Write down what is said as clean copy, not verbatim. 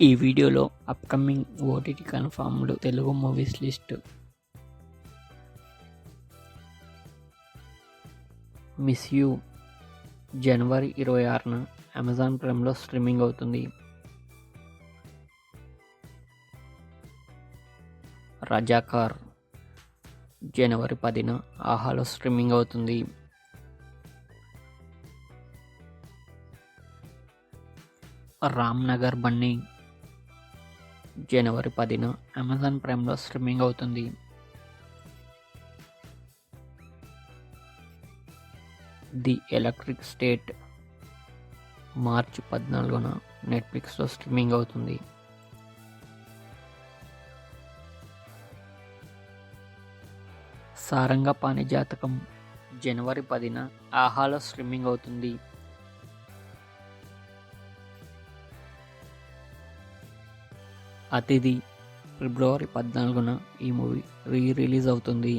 ఈ వీడియోలో upcoming OTT confirmed Telugu movies list. Miss You జనవరి 26న అమెజాన్ ప్రైమ్లో స్ట్రీమింగ్ అవుతుంది. రజాకార్ జనవరి 10న ఆహాలో స్ట్రీమింగ్ అవుతుంది. రామ్నగర్ బన్నీ జనవరి 10న అమెజాన్ ప్రైమ్లో స్ట్రీమింగ్ అవుతుంది. ది ఎలక్ట్రిక్ స్టేట్ మార్చి 14న నెట్ఫ్లిక్స్లో స్ట్రీమింగ్ అవుతుంది. సారంగపాణి జాతకం జనవరి 10న ఆహాలో స్ట్రీమింగ్ అవుతుంది. అతిథి ఫిబ్రవరి 14న ఈ మూవీ రిలీజ్ అవుతుంది.